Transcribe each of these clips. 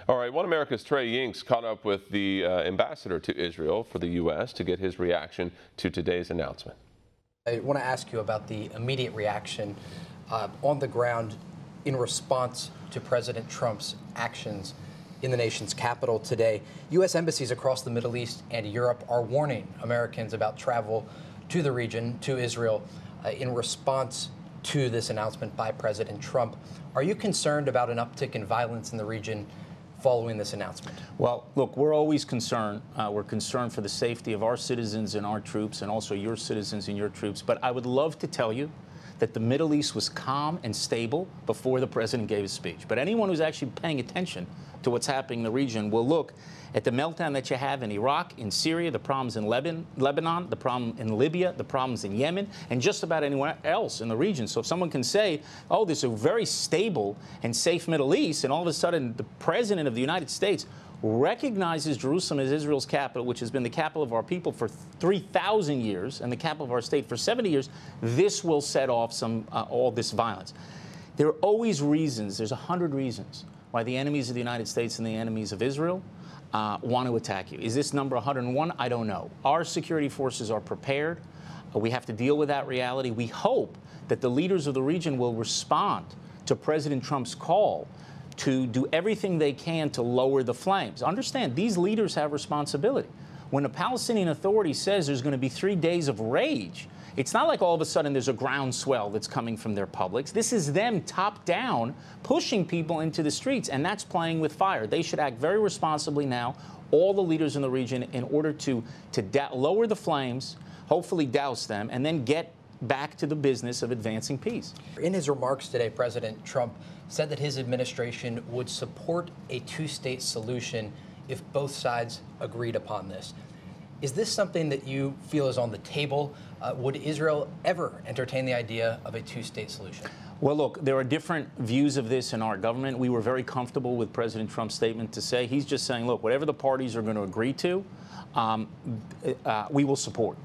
All right, One America's Trey Yingst caught up with the ambassador to Israel for the U.S. to get his reaction to today's announcement. I want to ask you about the immediate reaction on the ground in response to President Trump's actions in the nation's capital today. U.S. embassies across the Middle East and Europe are warning Americans about travel to the region, to Israel, in response to this announcement by President Trump. Are you concerned about an uptick in violence in the region following this announcement? Well, look, we're always concerned. We're concerned for the safety of our citizens and our troops, and also your citizens and your troops. But I would love to tell you that the Middle East was calm and stable before the president gave his speech. But anyone who's actually paying attention to what's happening in the region will look at the meltdown that you have in Iraq, in Syria, the problems in Lebanon, the problem in Libya, the problems in Yemen, and just about anywhere else in the region. So if someone can say, oh, there's a very stable and safe Middle East, and all of a sudden the president of the United States recognizes Jerusalem as Israel's capital, which has been the capital of our people for 3,000 years and the capital of our state for 70 years, this will set off all this violence. There are always reasons, there's 100 reasons why the enemies of the United States and the enemies of Israel want to attack you. Is this number 101? I don't know. Our security forces are prepared. We have to deal with that reality. We hope that the leaders of the region will respond to President Trump's call to do everything they can to lower the flames. Understand, these leaders have responsibility. When the Palestinian Authority says there's going to be 3 days of rage, it's not like all of a sudden there's a groundswell that's coming from their publics. This is them top down pushing people into the streets, and that's playing with fire. They should act very responsibly now, all the leaders in the region, in order to lower the flames, hopefully douse them, and then get back to the business of advancing peace. In his remarks today, President Trump said that his administration would support a two-state solution if both sides agreed upon this. Is this something that you feel is on the table? Would Israel ever entertain the idea of a two-state solution? Well, look, there are different views of this in our government. We were very comfortable with President Trump's statement to say, he's just saying, look, whatever the parties are going to agree to, we will support.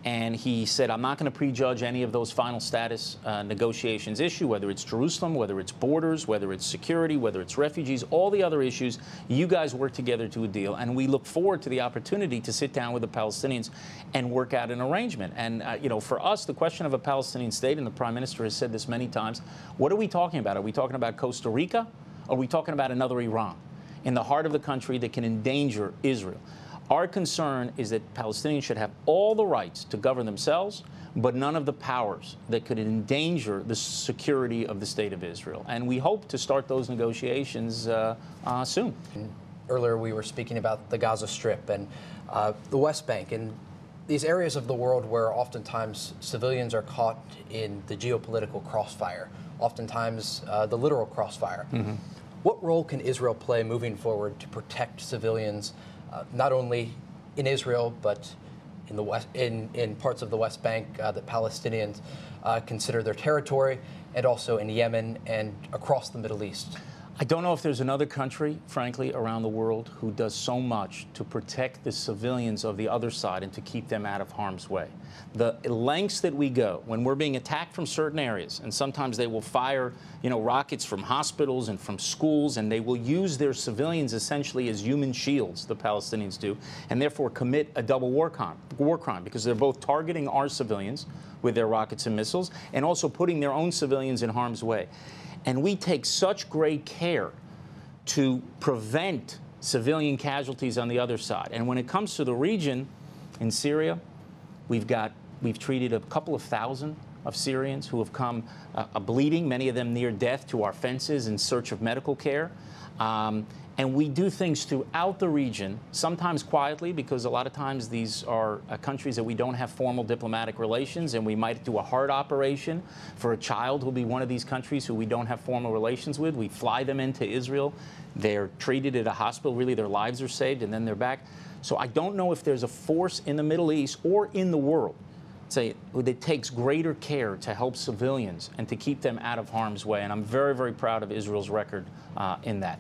And he said, I'm not going to prejudge any of those final status negotiations issue, whether it's Jerusalem, whether it's borders, whether it's security, whether it's refugees, all the other issues. You guys work together to a deal. And we look forward to the opportunity to sit down with the Palestinians and work out an arrangement. And, you know, for us, the question of a Palestinian state, and the Prime Minister has said this many times, what are we talking about? Are we talking about Costa Rica? Or are we talking about another Iran in the heart of the country that can endanger Israel? Our concern is that Palestinians should have all the rights to govern themselves, but none of the powers that could endanger the security of the State of Israel. And we hope to start those negotiations soon. Earlier, we were speaking about the Gaza Strip and the West Bank and these areas of the world where oftentimes civilians are caught in the geopolitical crossfire, oftentimes the literal crossfire. Mm-hmm. What role can Israel play moving forward to protect civilians, not only in Israel, but in the West, in parts of the West Bank that Palestinians consider their territory, and also in Yemen and across the Middle East? I don't know if there's another country, frankly, around the world who does so much to protect the civilians of the other side and to keep them out of harm's way. The lengths that we go when we're being attacked from certain areas, and sometimes they will fire, you know, rockets from hospitals and from schools, and they will use their civilians essentially as human shields, the Palestinians do, and therefore commit a double war crime because they're both targeting our civilians with their rockets and missiles and also putting their own civilians in harm's way. And we take such great care to prevent civilian casualties on the other side. And when it comes to the region in Syria, we've treated a couple of thousand of Syrians who have come bleeding, many of them near death, to our fences in search of medical care. And we do things throughout the region, sometimes quietly, because a lot of times these are countries that we don't have formal diplomatic relations, and we might do a heart operation for a child who'll be one of these countries who we don't have formal relations with. We fly them into Israel. They're treated at a hospital. Really, their lives are saved, and then they're back. So I don't know if there's a force in the Middle East or in the world that takes greater care to help civilians and to keep them out of harm's way. And I'm very, very proud of Israel's record in that.